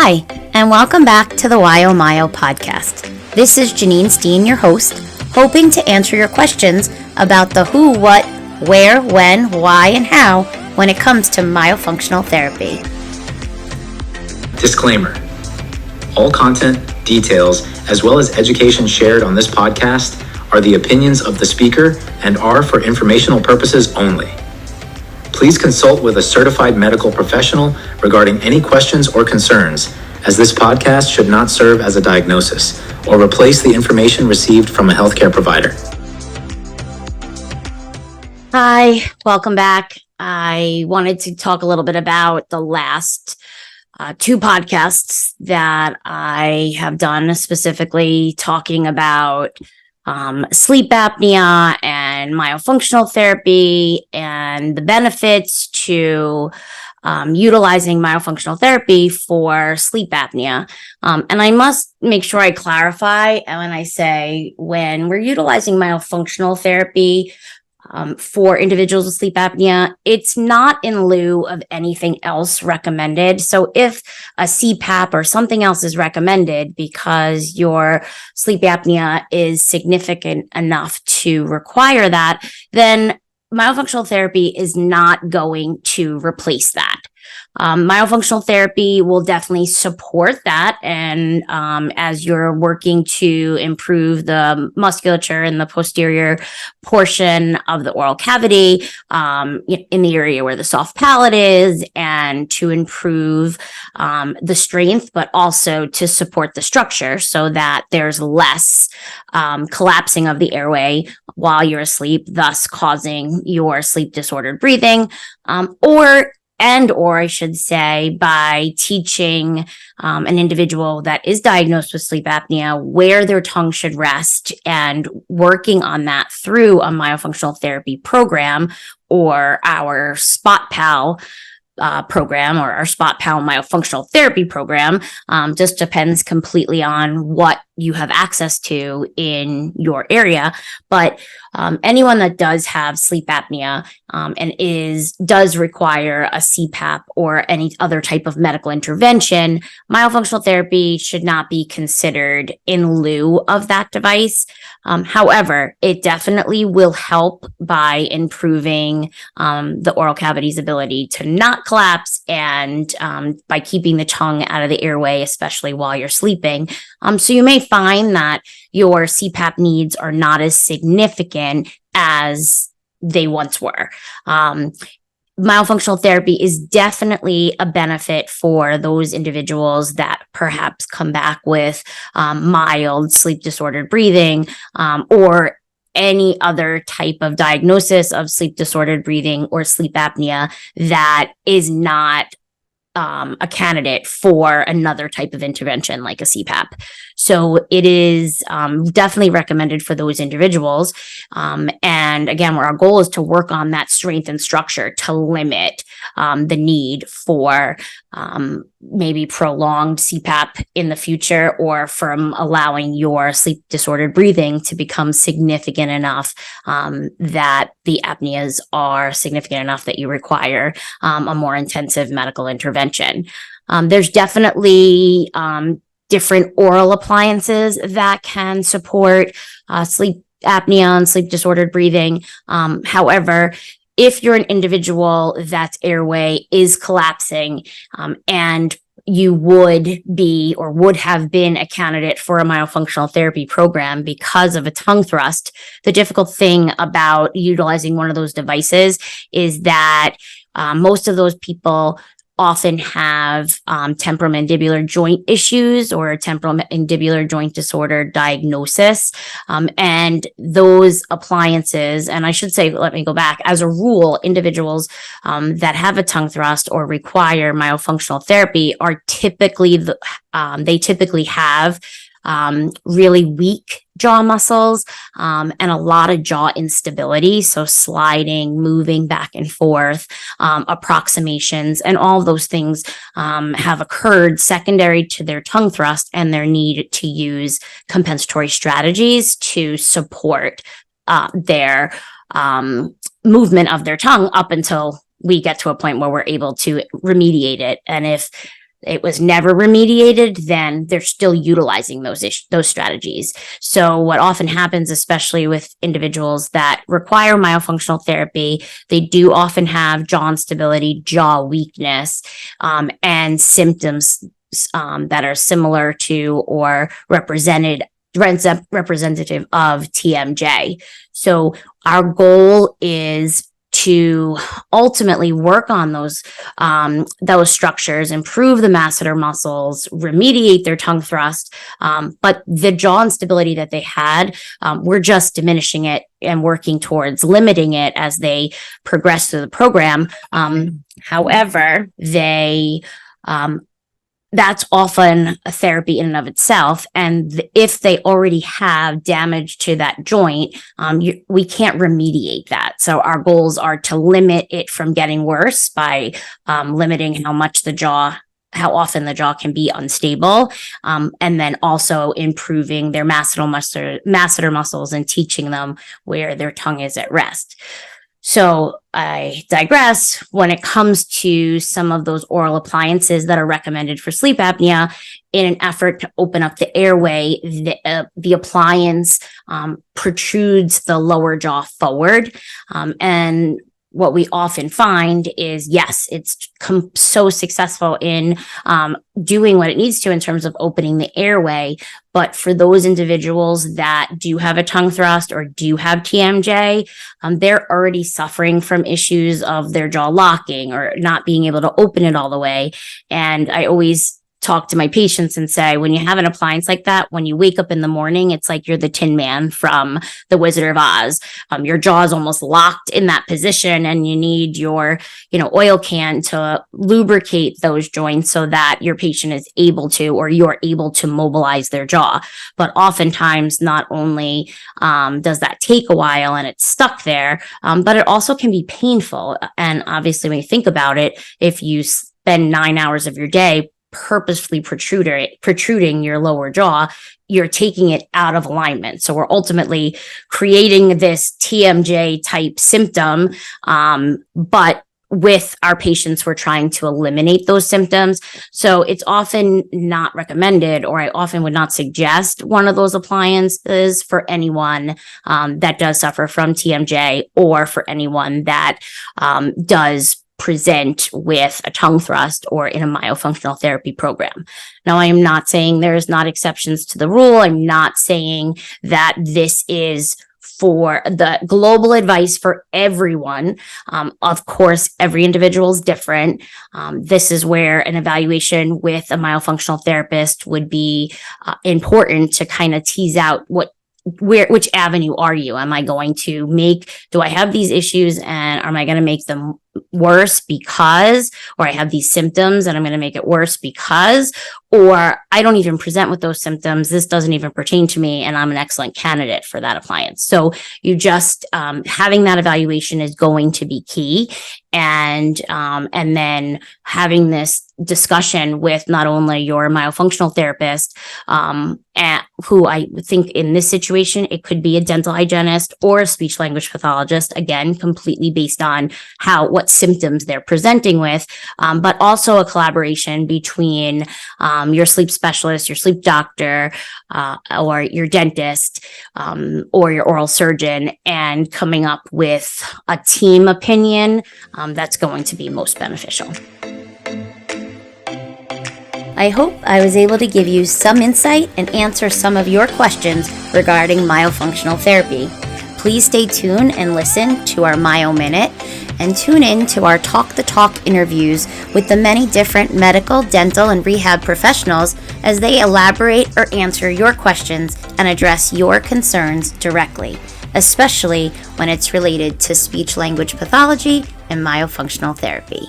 Hi, and welcome back to the WHY-O-MYO podcast. This is Janine Steen, your host, hoping to answer your questions about the who, what, where, when, why, and how when it comes to myofunctional therapy. Disclaimer. All content, details, as well as education shared on this podcast are the opinions of the speaker and are for informational purposes only. Please consult with a certified medical professional regarding any questions or concerns, as this podcast should not serve as a diagnosis or replace the information received from a healthcare provider. Hi, welcome back. I wanted to talk a little bit about the last two podcasts that I have done, specifically talking about sleep apnea and myofunctional therapy and the benefits to utilizing myofunctional therapy for sleep apnea. And I must make sure I clarify when I say when we're utilizing myofunctional therapy for individuals with sleep apnea, it's not in lieu of anything else recommended. So if a CPAP or something else is recommended because your sleep apnea is significant enough to require that, then myofunctional therapy is not going to replace that. Myofunctional therapy will definitely support that. And as you're working to improve the musculature in the posterior portion of the oral cavity, in the area where the soft palate is, and to improve the strength, but also to support the structure so that there's less collapsing of the airway while you're asleep, thus causing your sleep disordered breathing, or I should say, by teaching an individual that is diagnosed with sleep apnea where their tongue should rest and working on that through a myofunctional therapy program or our SpotPal program or our SpotPal myofunctional therapy program. Just depends completely on what you have access to in your area. But anyone that does have sleep apnea and does require a CPAP or any other type of medical intervention, myofunctional therapy should not be considered in lieu of that device. However, it definitely will help by improving the oral cavity's ability to not collapse and by keeping the tongue out of the airway, especially while you're sleeping. So you may find that your CPAP needs are not as significant as they once were. Myofunctional therapy is definitely a benefit for those individuals that perhaps come back with mild sleep disordered breathing or any other type of diagnosis of sleep disordered breathing or sleep apnea that is not a candidate for another type of intervention like a CPAP. So it is definitely recommended for those individuals. And again, where our goal is to work on that strength and structure to limit the need for maybe prolonged CPAP in the future, or from allowing your sleep disordered breathing to become significant enough that the apneas are significant enough that you require a more intensive medical intervention. There's definitely different oral appliances that can support sleep apnea and sleep disordered breathing. However, if you're an individual that's airway is collapsing and you would be or would have been a candidate for a myofunctional therapy program because of a tongue thrust, the difficult thing about utilizing one of those devices is that most of those people often have temporomandibular joint issues or temporomandibular joint disorder diagnosis. And those appliances, and I should say, let me go back, as a rule, individuals that have a tongue thrust or require myofunctional therapy are typically, they typically have really weak jaw muscles and a lot of jaw instability. So sliding, moving back and forth, approximations, and all of those things have occurred secondary to their tongue thrust and their need to use compensatory strategies to support their movement of their tongue up until we get to a point where we're able to remediate it. And if it was never remediated, then they're still utilizing those strategies. So what often happens, especially with individuals that require myofunctional therapy, they do often have jaw instability, jaw weakness, and symptoms that are similar to or representative of TMJ. So our goal is to ultimately work on those structures, improve the masseter muscles, remediate their tongue thrust. But the jaw instability that they had, we're just diminishing it and working towards limiting it as they progress through the program. However, that's often a therapy in and of itself. And if they already have damage to that joint, we can't remediate that. So our goals are to limit it from getting worse by limiting how often the jaw can be unstable, and then also improving their masseter muscles and teaching them where their tongue is at rest. So I digress. When it comes to some of those oral appliances that are recommended for sleep apnea, in an effort to open up the airway, the appliance protrudes the lower jaw forward. And what we often find is, yes, it's so successful in doing what it needs to in terms of opening the airway. But for those individuals that do have a tongue thrust or do have TMJ, they're already suffering from issues of their jaw locking or not being able to open it all the way. And I always talk to my patients and say, when you have an appliance like that, when you wake up in the morning, it's like you're the Tin Man from The Wizard of Oz. Your jaw is almost locked in that position, and you need your, oil can to lubricate those joints so that your patient is able to, or you're able to mobilize their jaw. But oftentimes, not only does that take a while and it's stuck there, but it also can be painful. And obviously, when you think about it, if you spend 9 hours of your day purposefully protruding your lower jaw, you're taking it out of alignment. So we're ultimately creating this TMJ type symptom, but with our patients, we're trying to eliminate those symptoms. So it's often not recommended, or I often would not suggest one of those appliances for anyone that does suffer from TMJ, or for anyone that does present with a tongue thrust or in a myofunctional therapy program. Now, I am not saying there's not exceptions to the rule. I'm not saying that this is for the global advice for everyone. Of course, every individual is different. This is where an evaluation with a myofunctional therapist would be important to kind of tease out which avenue are you? Do I have these issues, and am I going to make them worse because, or I have these symptoms and I'm going to make it worse because, or I don't even present with those symptoms. This doesn't even pertain to me, and I'm an excellent candidate for that appliance. So you just, having that evaluation is going to be key. And then having this discussion with not only your myofunctional therapist, who I think in this situation, it could be a dental hygienist or a speech language pathologist, again, completely based on what symptoms they're presenting with, but also a collaboration between your sleep specialist, your sleep doctor, or your dentist, or your oral surgeon, and coming up with a team opinion that's going to be most beneficial. I hope I was able to give you some insight and answer some of your questions regarding myofunctional therapy. Please stay tuned and listen to our Myo Minute, and tune in to our Talk the Talk interviews with the many different medical, dental, and rehab professionals as they elaborate or answer your questions and address your concerns directly, especially when it's related to speech language pathology and myofunctional therapy.